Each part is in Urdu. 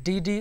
DD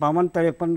52-53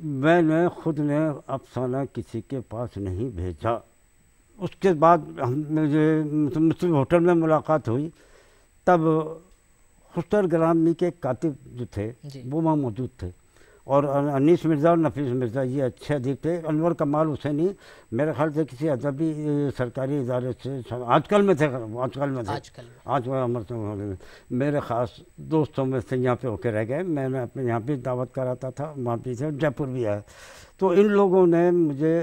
میں نے خود نے افسانہ کسی کے پاس نہیں بھیجا. اس کے بعد مجھے مسلم ہوٹل میں ملاقات ہوئی، تب خسر گرامی کے کاتب جو تھے وہ وہاں موجود تھے، اور انیس مرزا اور نفیس مرزا یہ اچھے ادیب تھے. انور کمال حسینی میرے خیال سے کسی ادبی سرکاری ادارے سے آج کل میں تھے، میرے خاص دوستوں میں سے یہاں پہ ہو کے رہ گئے. میں نے اپنے یہاں بھی دعوت کراتا تھا، وہاں بھی تھے، جے پور بھی آئے. تو ان لوگوں نے مجھے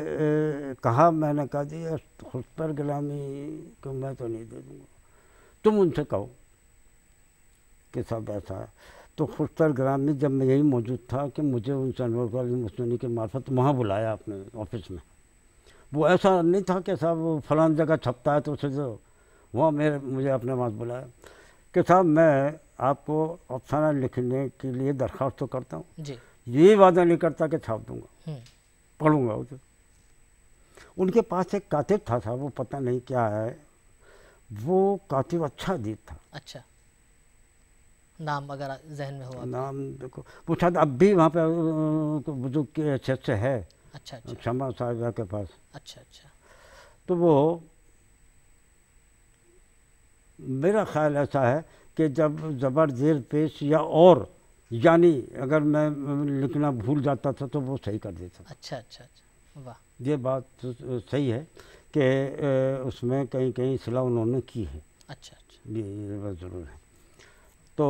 کہا، میں نے کہا جی خسر گرامی کو میں تو نہیں دے دوں گا، تم ان سے کہو کہ سب ایسا ہے. تو خسر گرامی جب میں یہی موجود تھا کہ مجھے ان سے انور کمال حسینی کے معرفت وہاں بلایا اپنے آفس میں. وہ ایسا نہیں تھا کہ صاحب وہ فلان جگہ چھپتا ہے تو اسے دو، وہاں مجھے اپنے پاس بلایا کہ صاحب میں آپ کو افسانہ لکھنے کے لیے درخواست تو کرتا ہوں، یہ وعدہ نہیں کرتا کہ چھاپ دوں گا، پڑھوں گا اسے. ان کے پاس ایک کاتب تھا صاحب، وہ پتہ نہیں کیا ہے، وہ کاتب اچھا ادیب تھا. اچھا، نام اگر ذہن میں ہوا؟ نام دیکھو، وہ شاید اب بھی وہاں پہ بزرگ کی حیثیت سے ہے. اچھا، شمع صاحبہ کے پاس. اچھا. تو وہ میرا خیال ایسا ہے کہ جب زبر زیر پیش یا اور یعنی اگر میں لکھنا بھول جاتا تھا تو وہ صحیح کر دیتا. اچھا، واہ. یہ بات صحیح ہے کہ اس میں کہیں اصلاح انہوں نے کی ہے. اچھا، یہ بات ضرور ہے. تو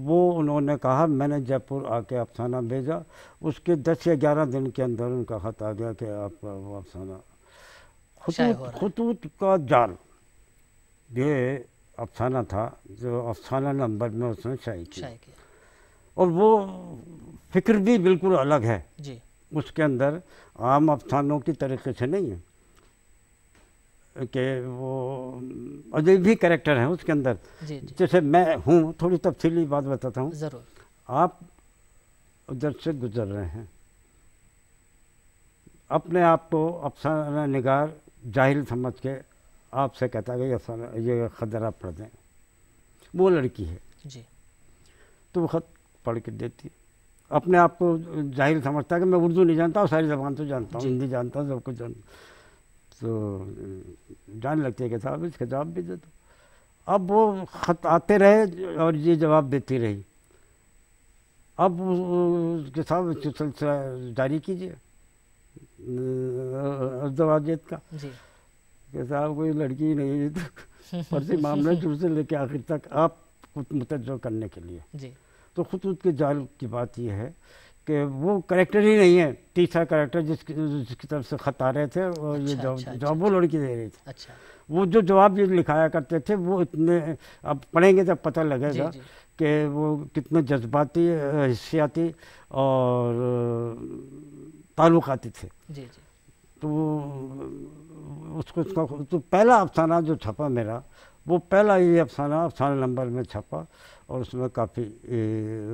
وہ انہوں نے کہا، میں نے جے پور آ کے افسانہ بھیجا، اس کے 10 یا 11 دن کے اندر ان کا خط آ گیا کہ آپ کا وہ افسانہ خطوط کا جال، یہ افسانہ تھا جو افسانہ نمبر میں اس نے شائع کیا. اور وہ فکر بھی بالکل الگ ہے اس کے اندر، عام افسانوں کی طریقے سے نہیں ہے کہ وہ ادبی بھی کریکٹر ہیں اس کے اندر. جیسے میں ہوں، تھوڑی تفصیلی بات بتاتا ہوں. ضرور. آپ ادھر سے گزر رہے ہیں، اپنے آپ کو افسانہ نگار جاہل سمجھ کے آپ سے کہتا ہے کہ یہ خط آپ پڑھ دیں. وہ لڑکی ہے تو وہ خط پڑھ کے دیتی ہے. اپنے آپ کو جاہل سمجھتا ہے کہ میں اردو نہیں جانتا ہوں، ساری زبان تو جانتا ہوں، ہندی جانتا ہوں، سب کچھ جانتا ہوں. تو جان لگتی ہے کہ صاحب اس کا جواب بھی دے دو. اب وہ خط آتے رہے اور یہ جواب دیتی رہی. اب اس کے ساتھ سلسلہ جاری کیجیے ازدواجیت کا کہ صاحب کوئی لڑکی نہیں ہے تو فرضی معاملہ شروع سے لے کے آخر تک آپ کو متوجہ کرنے کے لیے. تو خطوط کے جال کی بات یہ ہے کہ وہ کریکٹر ہی نہیں ہے، تیسرا کریکٹر جس کی طرف سے خط آ رہے تھے اور یہ جواب وہ لڑکی دے رہی تھی. وہ جو جواب یہ لکھایا کرتے تھے وہ اتنے، اب پڑھیں گے تب پتہ لگے گا کہ وہ کتنے جذباتی، حسیاتی اور تعلقاتی تھے. تو اس کو تو پہلا افسانہ جو چھپا میرا، وہ پہلا یہ افسانہ نمبر میں چھپا اور اس میں کافی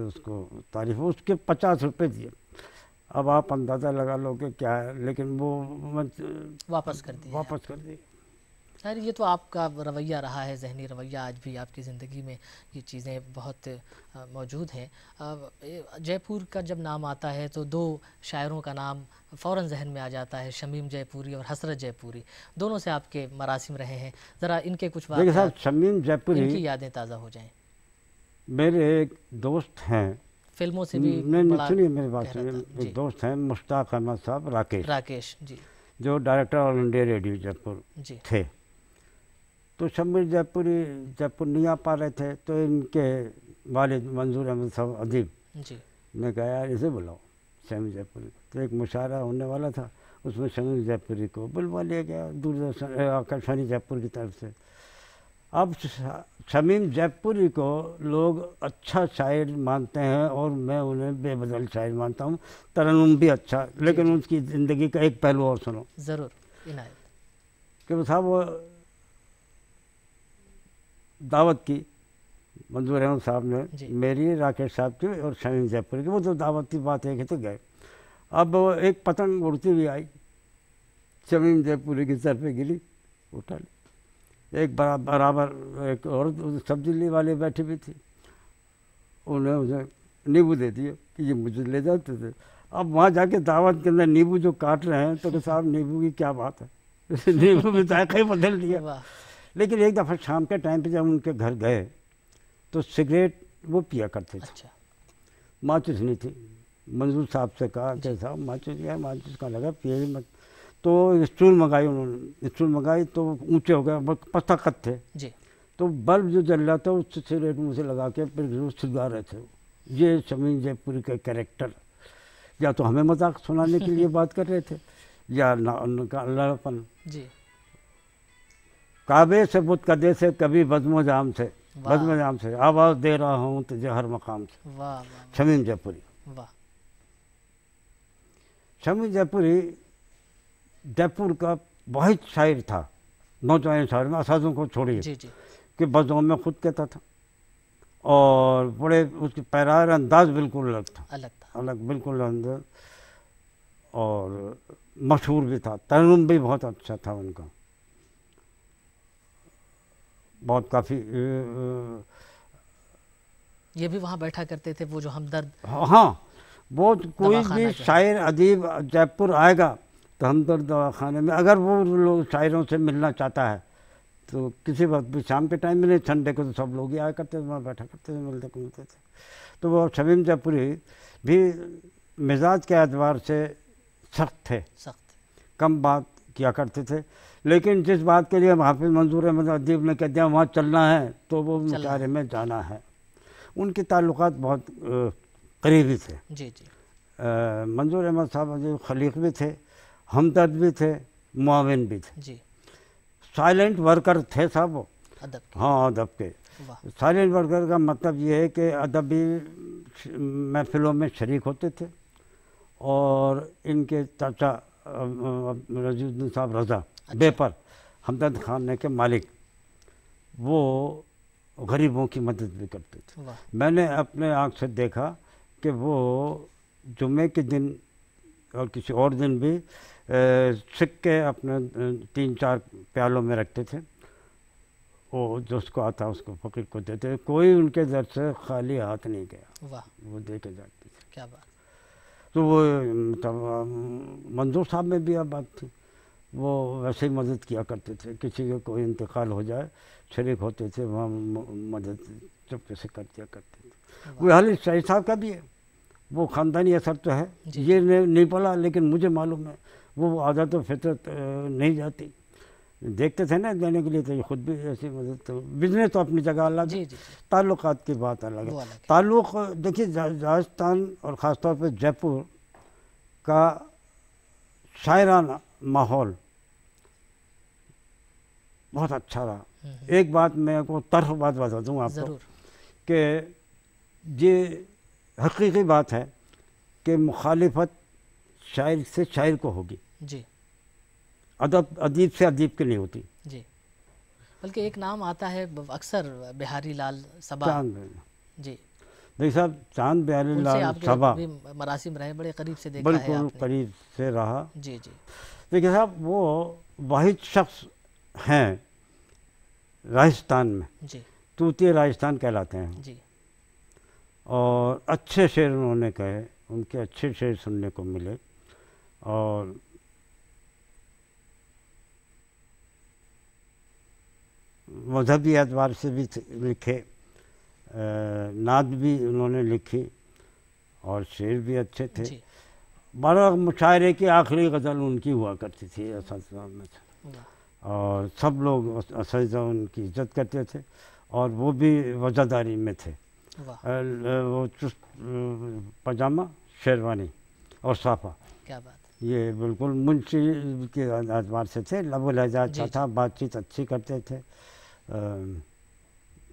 اس کو تعریف، اس کے 50 روپے دیے. اب آپ اندازہ لگا لو کہ کیا ہے، لیکن وہ واپس کر دی. خیر، یہ تو آپ کا رویہ رہا ہے، ذہنی رویہ، آج بھی آپ کی زندگی میں یہ چیزیں بہت موجود ہیں. جے پور کا جب نام آتا ہے تو 2 شاعروں کا نام فوراً ذہن میں آ جاتا ہے، شمیم جے پوری اور حسرت جے پوری. دونوں سے آپ کے مراسم رہے ہیں، ذرا ان کے کچھ واقعات، شمیم جے پوری ان کی یادیں تازہ ہو جائیں. میرے ایک دوست ہیں، فلموں سے بھی سنیے میری بات سنیے. ایک دوست ہیں مشتاق احمد صاحب، راکیش جو ڈائریکٹر آل انڈیا ریڈیو جے پور تھے. تو شمیم جے پوری جے پور نہیں آ پا رہے تھے تو ان کے والد منظور احمد صاحب ادیب نے کہا یار اسے بلاؤ شمیم جے پوری. تو ایک مشاعرہ ہونے والا تھا، اس میں شمیم جے پوری کو بلوا لیا گیا دوردرشن آکاشوانی جے پور کی طرف سے. اب شمیم جے پوری کو لوگ اچھا شاعر مانتے ہیں اور میں انہیں بے بدل شاعر مانتا ہوں. ترنم بھی اچھا، لیکن اس کی زندگی کا ایک پہلو اور سنو. ضرور عنایت. کہ صاحب وہ دعوت کی منظور احمد صاحب نے میری، راکیش صاحب کی اور شمیم جے پوری کی. وہ تو دعوت کی بات ہے کہ تو گئے. اب ایک پتنگ اڑتی ہوئی آئی، شمیم جے پوری کی سر پہ گری، اٹھا لی. ایک برابر ایک اور سبزی والے بیٹھے بھی تھے، انہیں اسے نیبو دے دیا کہ یہ مجھے لے جاتے تھے. اب وہاں جا کے دعوت کے اندر نیبو جو کاٹ رہے ہیں تو کہ صاحب نیبو کی کیا بات ہے نیبو بھی ذائقہ ہی بدل دیا. لیکن ایک دفعہ شام کے ٹائم پہ جب ان کے گھر گئے تو سگریٹ وہ پیا کرتے تھے. اچھا. ماچس نہیں تھی. منظور صاحب سے کہا کہ صاحب ماچس کیا ماچس کا لگا پیے مت. تو اسٹول منگائی انہوں نے. اسٹول منگائی تو اونچے ہو گئے پستہ قد تھے جی. تو بلب جو جل رہا تھا اس سے سگریٹ منہ سے لگا کے پھر ضرور سلگا رہے تھے. یہ شمیم جے پوری کا کریکٹر یا تو ہمیں مذاق سنانے کے لیے بات کر رہے تھے یا ان کا اللہ پن. جی. کعبے سے بت کدے سے کبھی بزم و جام سے آواز دے رہا ہوں تجھے ہر مقام سے. شمیم جے پوری. شمیم جے پوری جے پور کا واحد شاعر تھا نوجوان شاعر میں اساتذوں کو چھوڑیے کہ بزموں میں خود کہتا تھا اور بڑے اس کی پیرار انداز بالکل الگ تھا. الگ بالکل انداز اور مشہور بھی تھا. ترنم بھی بہت اچھا تھا ان کا. بہت کافی یہ بھی وہاں بیٹھا کرتے تھے وہ جو ہمدرد. ہاں وہ کوئی بھی شاعر ادیب جے پور آئے گا تو ہمدرد دواخانے میں اگر وہ لوگ شاعروں سے ملنا چاہتا ہے تو کسی وقت بھی شام کے ٹائم میں نہیں سنڈے کو تو سب لوگ ہی آیا کرتے تھے وہاں بیٹھا کرتے تھے ملتے تھے. تو وہ شمیم جے پوری بھی مزاج کے اعتبار سے سخت تھے. کم بات کیا کرتے تھے لیکن جس بات کے لیے حافظ منظور احمد ادیب نے کہہ دیا وہاں چلنا ہے تو وہ مشاعرے میں جانا ہے. ان کے تعلقات بہت قریبی تھے. جی جی. منظور احمد صاحب ادیب خلیق بھی تھے ہمدرد بھی تھے معاون بھی تھے. جی. سائلنٹ ورکر تھے صاحب وہ. ہاں ادب کے. سائلنٹ ورکر کا مطلب یہ ہے کہ ادبی محفلوں میں شریک ہوتے تھے اور ان کے چاچا رضی الدین صاحب رضا بے پر ہمدرد خان کے مالک وہ غریبوں کی مدد بھی کرتے تھے. میں نے اپنے آنکھ سے دیکھا کہ وہ جمعے کے دن اور کسی اور دن بھی سکے اپنے 3-4 پیالوں میں رکھتے تھے. وہ جو اس کو آتا اس کو فقیر کو دیتے. کوئی ان کے در سے خالی ہاتھ نہیں گیا. وہ دے کے جاتے تھے. کیا بات. تو وہ منظور صاحب میں بھی اب بات تھی. وہ ویسے ہی مدد کیا کرتے تھے. کسی کا کوئی انتقال ہو جائے شریک ہوتے تھے وہاں مدد چپکے سے کر دیا کرتے تھے. وہ حال شاہد صاحب کا بھی ہے. وہ خاندانی اثر تو ہے یہ نہیں پڑا لیکن مجھے معلوم ہے وہ عادت و فطرت نہیں جاتی. دیکھتے تھے نا دینے کے لیے تو یہ خود بھی ایسی مدد. تو بزنس تو اپنی جگہ الگ ہے. تعلقات کی بات الگ ہے. تعلق دیکھیے راجستھان اور خاص طور پہ جے پور کا شاعرانہ ماحول بہت اچھا رہا. ایک بات میں کو طرف بات بتا دوں آپ کو کہ یہ حقیقی بات ہے کہ مخالفت شاعر سے شاعر کو ہوگی. جی. ادیب سے ادیب کی نہیں ہوتی. جی. بلکہ ایک نام آتا ہے اکثر بہاری لال صبا. جی. دیکھیے صاحب چاند بہاری لال صبا مراسم رہے بڑے قریب سے دیکھا ہے آپ نے. بالکل قریب سے رہا. جی جی. دیکھیے صاحب وہ واحد شخص ہیں راجستھان میں. جی. طوطی راجستھان کہلاتے ہیں. جی. اور اچھے شعر انہوں نے کہے. ان کے اچھے شعر سننے کو ملے اور مذہبی اعتبار سے بھی لکھے. نعت بھی انہوں نے لکھی اور شعر بھی اچھے تھے. 12 مشاعرے کی آخری غزل ان کی ہوا کرتی تھی اساتذہ میں سے اور سب لوگ اساتذہ ان کی عزت کرتے تھے اور وہ بھی وزاداری میں تھے. وہ چست پاجامہ شیروانی اور صافہ. کیا بات. یہ بالکل منشی کے اعتبار سے تھے. لب و لہجہ اچھا تھا. بات چیت اچھی کرتے تھے.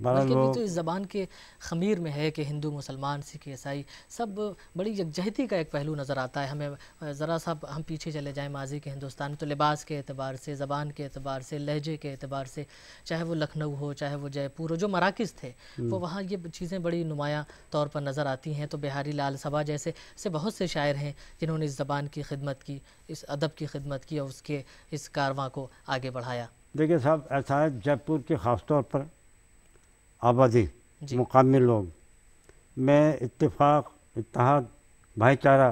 بلکہ بھی تو اس زبان کے خمیر میں ہے کہ ہندو مسلمان سکھ عیسائی سب بڑی یکجہتی کا ایک پہلو نظر آتا ہے ہمیں. ذرا سا ہم پیچھے چلے جائیں ماضی کے ہندوستان تو لباس کے اعتبار سے زبان کے اعتبار سے لہجے کے اعتبار سے چاہے وہ لکھنؤ ہو چاہے وہ جے پور ہو جو مراکز تھے وہ وہاں یہ چیزیں بڑی نمایاں طور پر نظر آتی ہیں. تو بہاری لال صبا جیسے بہت سے شاعر ہیں جنہوں نے اس زبان کی خدمت کی اس ادب کی خدمت کی اور اس کارواں کو آگے بڑھایا. دیکھیے صاحب ایسا ہے جے پور کے خاص طور پر آبادی مقامی لوگ میں اتفاق اتحاد بھائی چارہ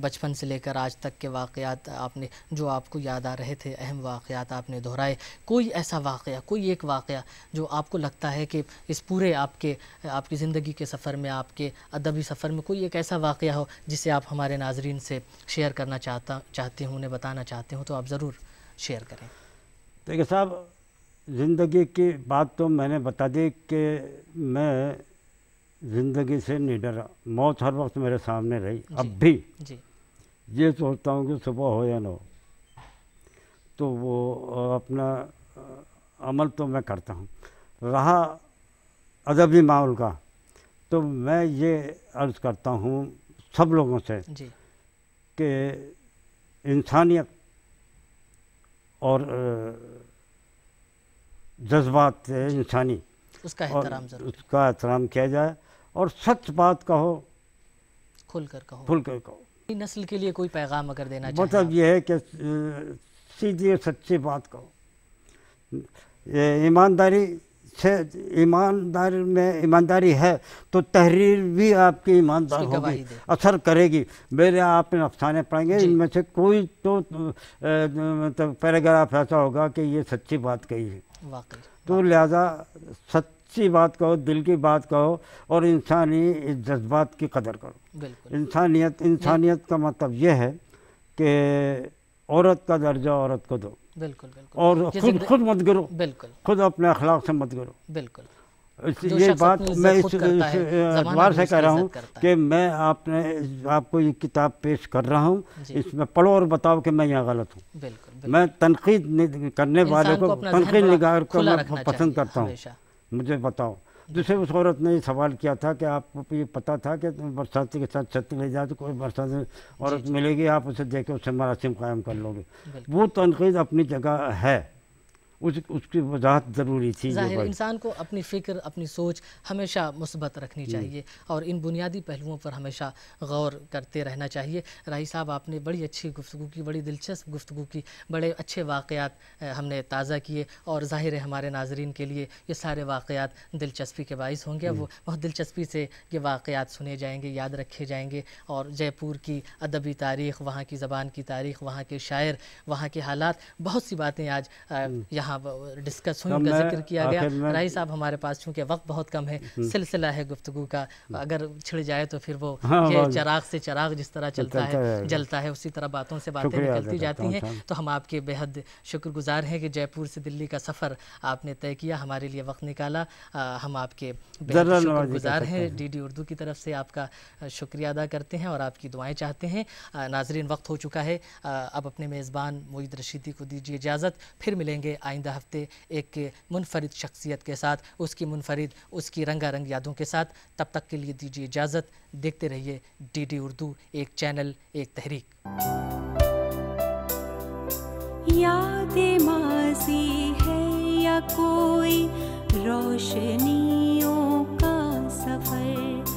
بچپن سے لے کر آج تک کے واقعات آپ نے جو آپ کو یاد آ رہے تھے، اہم واقعات آپ نے دہرائے. کوئی ایسا واقعہ، کوئی ایک واقعہ جو آپ کو لگتا ہے کہ اس پورے آپ کی زندگی کے سفر میں، آپ کے ادبی سفر میں کوئی ایک ایسا واقعہ ہو جسے آپ ہمارے ناظرین سے شیئر کرنا چاہتے ہوں، انہیں بتانا چاہتے ہوں، تو آپ ضرور شیئر کریں. دیکھیں صاحب، زندگی کی بات تو میں نے بتا دی کہ میں زندگی سے نہیں ڈرا. موت ہر وقت میرے سامنے رہی. اب بھی یہ سوچتا ہوں کہ صبح ہو یا نہ ہو تو وہ اپنا عمل تو میں کرتا ہوں. رہا ادبی ماحول کا، تو میں یہ عرض کرتا ہوں سب لوگوں سے کہ انسانیت اور جذبات انسانی اس کا احترام ضرور، اس کا احترام کیا جائے، اور سچ بات کہو، کھل کر کہو. نسل کے لیے کوئی پیغام اگر دینا چاہیں؟ مطلب یہ ہے کہ سیدھی سچی بات کہو. ایمانداری سے ایمانداری ہے تو تحریر بھی آپ کی ایماندار ہوگی، اثر کرے گی. میرے آپ نے افسانے پڑھیں گے، ان میں سے کوئی تو پیراگراف ایسا ہوگا کہ یہ سچی بات کہی ہے. تو لہذا سچی بات کہو، دل کی بات کہو، اور انسانی جذبات کی قدر کرو. انسانیت کا مطلب یہ ہے کہ عورت کا درجہ عورت کو دو، اور خود مت گرو، خود اپنے اخلاق سے مت گرو. یہ بات میں اس اعتبار سے کہہ رہا ہوں کہ میں آپ کو یہ کتاب پیش کر رہا ہوں، اس میں پڑھو اور بتاؤ کہ میں یہاں غلط ہوں. میں تنقید کرنے والے کو تنقید نگار کو میں پسند کرتا ہوں. مجھے بتاؤ. دوسرے اس عورت نے یہ سوال کیا تھا کہ آپ کو یہ پتہ تھا کہ برساتی کے ساتھ چھت لے جائے تو کوئی برساتی عورت ملے گی، آپ اسے دیکھ کے اس سے مراسم قائم کر لو گے. وہ تنقید اپنی جگہ ہے، اس کی وضاحت ضروری تھی. ظاہر انسان کو اپنی فکر، اپنی سوچ ہمیشہ مثبت رکھنی چاہیے، اور ان بنیادی پہلوؤں پر ہمیشہ غور کرتے رہنا چاہیے. راہی صاحب، آپ نے بڑی اچھی گفتگو کی، بڑی دلچسپ گفتگو کی، بڑے اچھے واقعات ہم نے تازہ کیے، اور ظاہر ہے ہمارے ناظرین کے لیے یہ سارے واقعات دلچسپی کے باعث ہوں گے. وہ بہت دلچسپی سے یہ واقعات سنے جائیں گے، یاد رکھے جائیں گے، اور جے پور کی ادبی تاریخ، وہاں کی زبان کی تاریخ، وہاں کے شاعر، وہاں کے حالات، بہت سی باتیں آج یہاں ڈسکس ہوئی، ان کا ذکر کیا گیا. راہی صاحب، ہمارے پاس چونکہ وقت بہت کم ہے، سلسلہ ہے گفتگو کا، اگر چھڑ جائے تو پھر وہ یہ چراغ سے چراغ جس طرح چلتا ہے جلتا ہے، اسی طرح باتوں سے باتیں نکلتی جاتی ہیں. تو ہم آپ کے بے حد شکر گزار ہیں کہ جے پور سے دلی کا سفر آپ نے طے کیا، ہمارے لیے وقت نکالا. ہم آپ کے بے حد شکر گزار ہیں. ڈی ڈی اردو کی طرف سے آپ کا شکریہ ادا کرتے ہیں اور آپ کی دعائیں چاہتے ہیں. ناظرین، وقت ہو چکا ہے، اب اپنے میزبان معید رشیدی کو دیجیے اجازت. پھر ملیں گے آئندہ ہفتے ایک منفرد شخصیت کے ساتھ، اس کی رنگا رنگ یادوں کے ساتھ. تب تک کے لیے دیجیے اجازت. دیکھتے رہیے ڈی ڈی اردو، ایک چینل، ایک تحریک. یاد ماضی ہے یا کوئی روشنیوں کا سفر،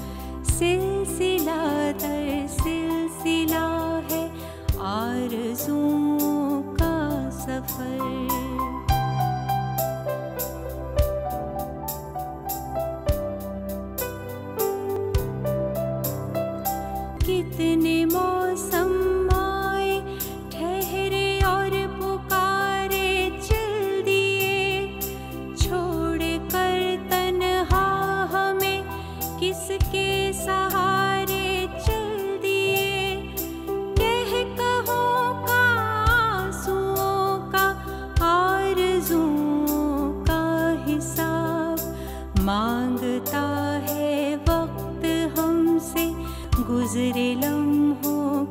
سلسلہ در سلسلہ ہے آرزوؤں کا سفر. کتنے موسم آئے، ٹھہرے اور پکارے، چل دیے چھوڑ کر تنہا ہمیں، کس کے سہارے چل دیے. کہوں کا آنسوؤں کا، آرزوؤں کا حساب مانگتا ہے وقت ہم سے، گزرے لمحوں